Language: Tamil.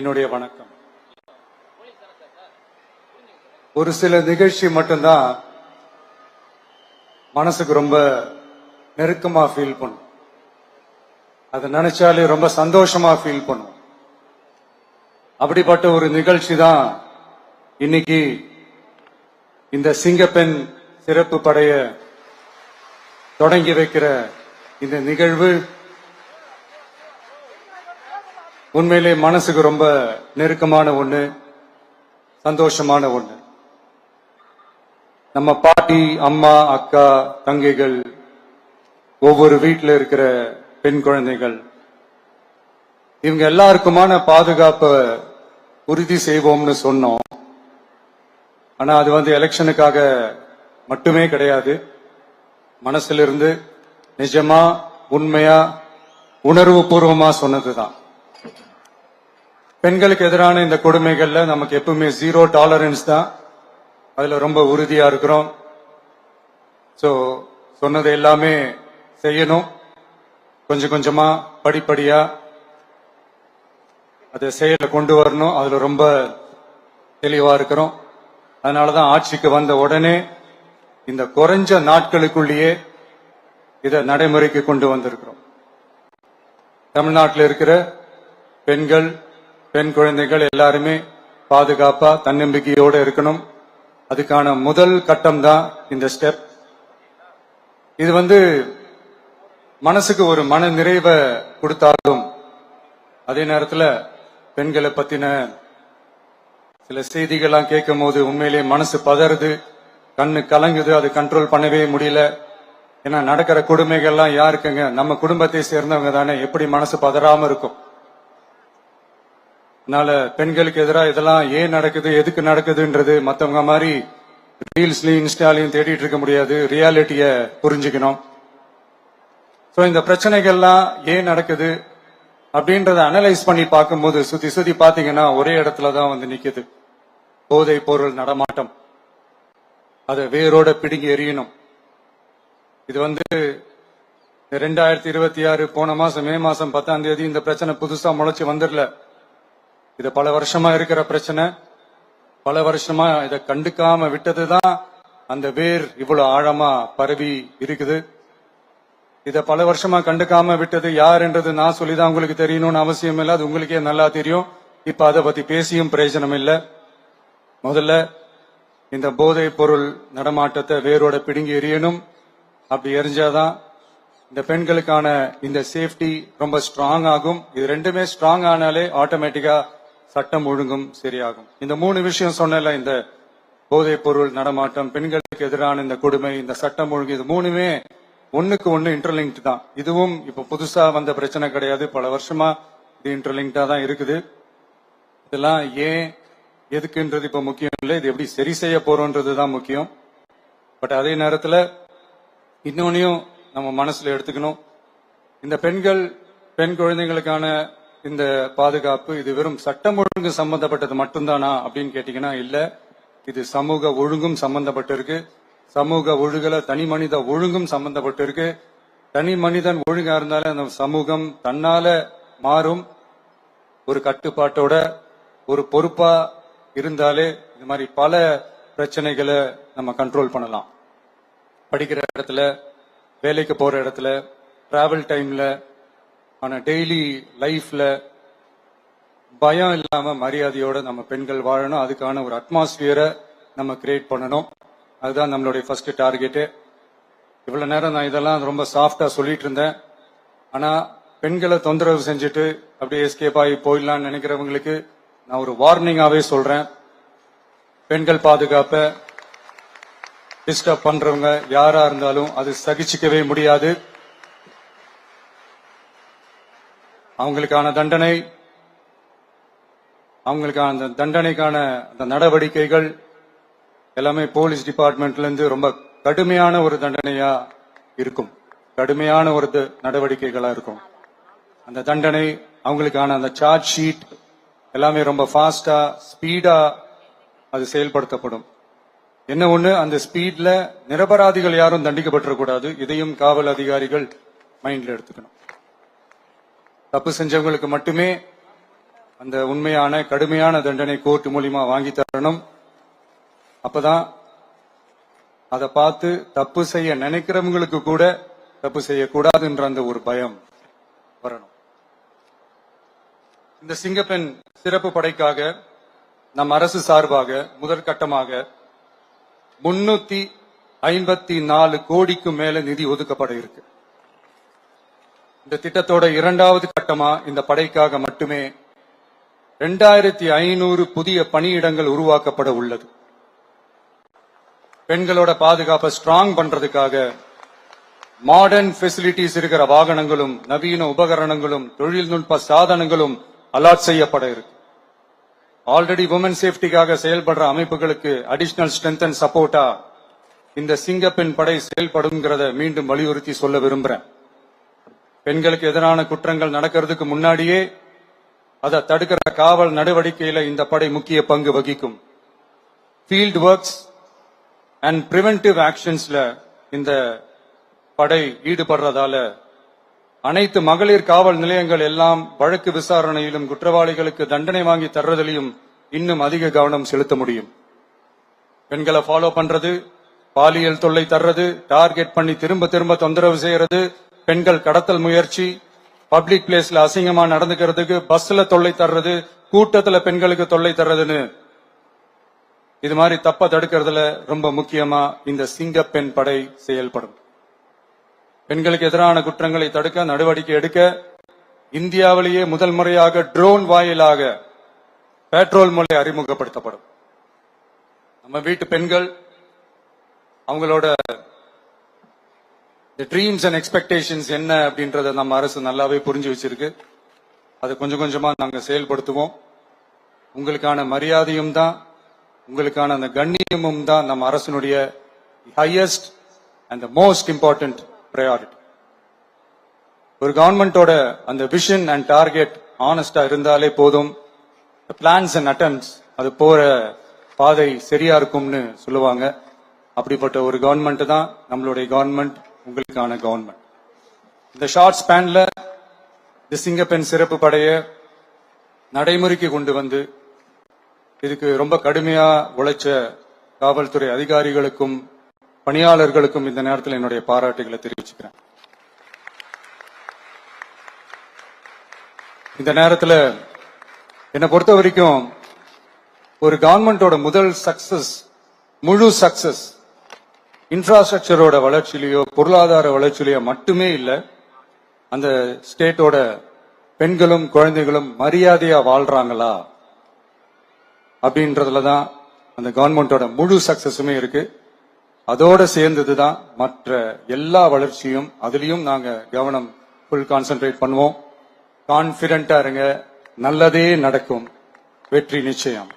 என்னுடைய வணக்கம். ஒரு சில நிகழ்ச்சி மட்டும்தான் மனசுக்கு ரொம்ப நெருக்கமா ஃபீல் பண்ணும். அதை நினைச்சாலே ரொம்ப சந்தோஷமா ஃபீல் பண்ணும். அப்படிப்பட்ட ஒரு நிகழ்ச்சி தான் இன்னைக்கு இந்த சிங்கப்பெண் சிறப்பு படைய தொடங்கி வைக்கிற இந்த நிகழ்வு. உண்மையிலே மனசுக்கு ரொம்ப நெருக்கமான ஒண்ணு, சந்தோஷமான ஒண்ணு. நம்ம பாட்டி, அம்மா, அக்கா, தங்கைகள், ஒவ்வொரு வீட்டில் இருக்கிற பெண் குழந்தைகள், இவங்க எல்லாருக்குமான பாதுகாப்பை உறுதி செய்வோம்னு சொன்னோம். ஆனா அது எலெக்ஷனுக்காக மட்டுமே கிடையாது. மனசுல இருந்து நிஜமா, உண்மையா, உணர்வு பூர்வமா சொன்னதுதான். பெண்களுக்கு எதிரான இந்த கொடுமைகள்ல நமக்கு எப்பவுமே 0 டாலரன்ஸ் தான். அதுல ரொம்ப உறுதியா இருக்கிறோம். சோ சொன்னது எல்லாமே செய்யணும். கொஞ்சம் கொஞ்சமா, படிப்படியா அதை செயல கொண்டு வரணும். அதுல ரொம்ப தெளிவா இருக்கிறோம். அதனாலதான் ஆட்சிக்கு வந்த உடனே இந்த குறைஞ்ச நாட்களுக்குள்ளேயே இதை நடைமுறைக்கு கொண்டு வந்திருக்கிறோம். தமிழ்நாட்டில் இருக்கிற பெண்கள், பெண் குழந்தைகள் எல்லாருமே பாதுகாப்பா, தன்னம்பிக்கையோடு இருக்கணும். அதுக்கான முதல் கட்டம் தான் இந்த ஸ்டெப். இது மனசுக்கு ஒரு மன நிறைவை கொடுத்தாலும், அதே நேரத்தில் பெண்களை பத்தின சில செய்திகள்லாம் கேட்கும் போது உண்மையிலேயே மனசு பதறுது, கண்ணு கலங்குது. அது கண்ட்ரோல் பண்ணவே முடியல. ஏன்னா நடக்கிற கொடுமைகள்லாம் யாருக்குங்க? நம்ம குடும்பத்தை சேர்ந்தவங்க தானே. எப்படி மனசு பதறாம இருக்கும்? அதனால பெண்களுக்கு எதிராக இதெல்லாம் ஏன் நடக்குது, எதுக்கு நடக்குதுன்றது மத்தவங்க மாதிரி ரீல்ஸ்லயும் இன்ஸ்டாலையும் தேடிட்டு இருக்க முடியாது. ரியாலிட்டிய புரிஞ்சுக்கணும். சோ இந்த பிரச்சனைகள்லாம் ஏன் நடக்குது அப்படின்றத அனலைஸ் பண்ணி பார்க்கும்போது சுத்தி சுத்தி பாத்தீங்கன்னா ஒரே இடத்துலதான் நிக்குது. போதை பொருள் நடமாட்டம். அதை வேரோட பிடுங்கி எறியணும். இது 2026 போன மாசம் மே மாசம் 10ஆம் தேதி இந்த பிரச்சனை புதுசா முளைச்சு வந்துடல. இது பல வருஷமா இருக்கிற பிரச்சனை. பல வருஷமா இதை கண்டுக்காம விட்டதுதான் அந்த வேர் இவ்வளவு ஆழமா பரவி இருக்குது. இத பல வருஷமா கண்டுக்காம விட்டது யார் என்றது நான் சொல்லிதான் உங்களுக்கு தெரியணும்னு அவசியம் இல்லை. அது உங்களுக்கே நல்லா தெரியும். இப்ப அதை பத்தி பேசியும் பிரயோஜனம் இல்லை. முதல்ல இந்த போதை பொருள் நடமாட்டத்தை வேரோட பிடுங்கி எறியணும். அப்படி எரிஞ்சாதான் இந்த பெண்களுக்கான இந்த சேஃப்டி ரொம்ப ஸ்ட்ராங் ஆகும். இது ரெண்டுமே ஸ்ட்ராங் ஆனாலே ஆட்டோமேட்டிக்கா சட்டம் ஒழுங்கும் சரியாகும். இந்த 3 விஷயம் சொன்னல, இந்த போதை பொருள் நடமாட்டம், பெண்களுக்கு எதிரான இந்த கொடுமை, இந்த சட்டம் ஒழுங்கு, இது 3மே ஒண்ணுக்கு ஒண்ணு இன்டர்லிங்க்ட் தான். இதுவும் இப்ப புதுசா வந்த பிரச்சனை கிடையாது. பல வருஷமா இது இன்டர்லிங்க்டா தான் இருக்குது. இதெல்லாம் ஏன், எதுக்குன்றது இப்ப முக்கியம் இல்லை. இது எப்படி சரி செய்ய போறோம்ன்றது தான் முக்கியம். பட் அதே நேரத்துல இன்னொன்னையும் நம்ம மனசுல எடுத்துக்கணும். இந்த பெண்கள், பெண் குழந்தைகளுக்கான இந்த பாதுகாப்பு இது வெறும் சட்டம் ஒழுங்கு சம்பந்தப்பட்டது மட்டும்தானா அப்படின்னு கேட்டீங்கன்னா இல்ல. இது சமூக ஒழுங்கும் சம்பந்தப்பட்டிருக்கு. சமூக ஒழுங்குல தனி மனித ஒழுங்கும் சம்பந்தப்பட்டிருக்கு. தனி மனிதன் ஒழுங்கா இருந்தாலே அந்த சமூகம் தன்னால மாறும். ஒரு கட்டுப்பாட்டோட, ஒரு பொறுப்பா இருந்தாலே இது மாதிரி பல பிரச்சனைகளை நம்ம கண்ட்ரோல் பண்ணலாம். படிக்கிற இடத்துல, வேலைக்கு போற இடத்துல, டிராவல் டைம்ல, ஆனா டெய்லி லைஃப்ல பயம் இல்லாம மரியாதையோட நம்ம பெண்கள் வாழணும். அதுக்கான ஒரு அட்மாஸ்பியரை நம்ம கிரியேட் பண்ணணும். அதுதான் நம்மளுடைய ஃபர்ஸ்ட் டார்கெட்டு. இவ்வளவு நேரம் நான் இதெல்லாம் ரொம்ப சாஃப்டா சொல்லிட்டு இருந்தேன். ஆனா பெண்களை தொந்தரவு செஞ்சுட்டு அப்படியே எஸ்கேப் ஆகி போயிடலாம்னு நினைக்கிறவங்களுக்கு நான் ஒரு வார்னிங்காவே சொல்றேன். பெண்கள் பாதுகாப்பை டிஸ்டர்ப் பண்றவங்க யாரா இருந்தாலும் அது சகிச்சுக்கவே முடியாது. அவங்களுக்கான தண்டனை, அவங்களுக்கான அந்த தண்டனைக்கான அந்த நடவடிக்கைகள் எல்லாமே போலீஸ் டிபார்ட்மெண்ட்ல இருந்து ரொம்ப கடுமையான ஒரு தண்டனையா இருக்கும். கடுமையான ஒரு நடவடிக்கைகளா இருக்கும். அந்த தண்டனை, அவங்களுக்கான அந்த சார்ஜ் ஷீட் எல்லாமே ரொம்ப ஃபாஸ்டா, ஸ்பீடா அது செயல்படுத்தப்படும். என்ன ஒண்ணு, அந்த ஸ்பீட்ல நிரபராதிகள் யாரும் தண்டிக்கப்பட்டிருக்கூடாது. இதையும் காவல் அதிகாரிகள் மைண்ட்ல எடுத்துக்கணும். தப்பு செஞ்சவங்களுக்கு மட்டுமே அந்த உண்மையான கடுமையான தண்டனை கோர்ட் மூலியமா வாங்கி தரணும். அப்பதான் அதை பார்த்து தப்பு செய்ய நினைக்கிறவங்களுக்கு கூட தப்பு செய்யக்கூடாதுன்ற அந்த ஒரு பயம் வரணும். இந்த சிங்கப்பெண் சிறப்பு படைக்காக நம் அரசு சார்பாக முதற்கட்டமாக 354 கோடிக்கு மேல நிதி ஒதுக்கப்பட இருக்கு. இந்த திட்டத்தோட இரண்டாவது கட்டமா இந்த படைக்காக மட்டுமே 2500 புதிய பணியிடங்கள் உருவாக்கப்பட உள்ளது. பெண்களோட பாதுகாப்பை ஸ்ட்ராங் பண்றதுக்காக மாடர்ன் ஃபெசிலிட்டிஸ் இருக்கிற வாகனங்களும் நவீன உபகரணங்களும் தொழில்நுட்ப சாதனங்களும் அலாட் செய்யப்பட இருக்கு. ஆல்ரெடி உமன் சேஃப்டிக்காக செயல்படுற அமைப்புகளுக்கு அடிஷனல் ஸ்ட்ரென்த் அண்ட் சப்போர்ட்டா இந்த சிங்கப்பெண் படை செயல்படுங்கிறத மீண்டும் வலியுறுத்தி சொல்ல விரும்புறேன். பெண்களுக்கு எதிரான குற்றங்கள் நடக்கிறதுக்கு முன்னாடியே அதை தடுக்கிற காவல் நடவடிக்கையில இந்த படை முக்கிய பங்கு வகிக்கும். ஃபீல்ட் ஒர்க்ஸ் அண்ட் பிரிவென்டிவ் ஆக்ஷன்ஸ்ல இந்த படை ஈடுபடுறதால அனைத்து மகளிர் காவல் நிலையங்கள் எல்லாம் வழக்கு விசாரணையிலும் குற்றவாளிகளுக்கு தண்டனை வாங்கி தர்றதிலையும் இன்னும் அதிக கவனம் செலுத்த முடியும். பெண்களை ஃபாலோ பண்றது, பாலியல் தொல்லை தர்றது, டார்கெட் பண்ணி திரும்ப திரும்ப தொந்தரவு செய்யறது, பெண்கள் கடத்தல் முயற்சி, பப்ளிக் பிளேஸ்ல அசிங்கமா நடந்துக்கிறதுக்கு பஸ்ல தொல்லை தர்றது, கூட்டத்துல பெண்களுக்கு தொல்லை தர்றதுன்னு இது மாதிரி தப்ப தடுக்கிறதுல ரொம்ப முக்கியமா இந்த சிங்கப்பெண் படை செயல்படும். பெண்களுக்கு எதிரான குற்றங்களை தடுக்க நடவடிக்கை எடுக்க இந்தியாவிலேயே முதல் முறையாக ட்ரோன் வாயிலாக பெட்ரோல் முறை அறிமுகப்படுத்தப்படும். நம்ம வீட்டு பெண்கள் அவங்களோட ட்ரீம்ஸ் அண்ட் எக்ஸ்பெக்டேஷன்ஸ் என்ன அப்படின்றத நம்ம அரசு நல்லாவே புரிஞ்சு வச்சிருக்கு. அதை கொஞ்சம் கொஞ்சமா நாங்க செயல்படுத்துவோம். உங்களுக்கான மரியாதையும் தான், உங்களுக்கான அந்த கண்ணியமும் தான் நம்ம அரசினுடைய highest and most important priority. ஒரு கவர்மெண்டோட அந்த விஷன் அண்ட் டார்கெட் ஆனஸ்டா இருந்தாலே போதும். பிளான்ஸ் அண்ட் அட்டெம்ப்ட்ஸ் அது போற பாதை சரியா இருக்கும்னு சொல்லுவாங்க. அப்படிப்பட்ட ஒரு கவர்மெண்ட் தான் நம்மளுடைய கவர்மெண்ட், உங்களுக்கான கவர்மெண்ட். இந்த ஷார்ட் ஸ்பேன்ல இந்த சிங்கப்பெண் சிறப்பு படைய நடைமுறைக்கு கொண்டு வந்து இதுக்கு ரொம்ப கடுமையா உழைச்ச காவல்துறை அதிகாரிகளுக்கும் பணியாளர்களுக்கும் இந்த நேரத்தில் என்னுடைய பாராட்டுகளை தெரிவிச்சுக்கிறேன். இந்த நேரத்தில் என்னை பொறுத்த வரைக்கும் ஒரு கவர்மெண்டோட முதல் சக்சஸ், முழு சக்சஸ் இன்ஃப்ராஸ்ட்ரக்சரோட வளர்ச்சியிலேயோ பொருளாதார வளர்ச்சியிலேயோ மட்டுமே இல்லை, அந்த ஸ்டேட்டோட பெண்களும் குழந்தைகளும் மரியாதையா வாழ்றாங்களா அப்படின்றதுலதான் அந்த கவர்மெண்டோட முழு சக்சஸுமே இருக்கு. அதோட சேர்ந்ததுதான் மற்ற எல்லா வளர்ச்சியும். அதுலயும் நாங்க கவனம் ஃபுல் கான்சென்ட்ரேட் பண்ணுவோம். கான்பிடென்டா இருங்க, நல்லதே நடக்கும், வெற்றி நிச்சயம்.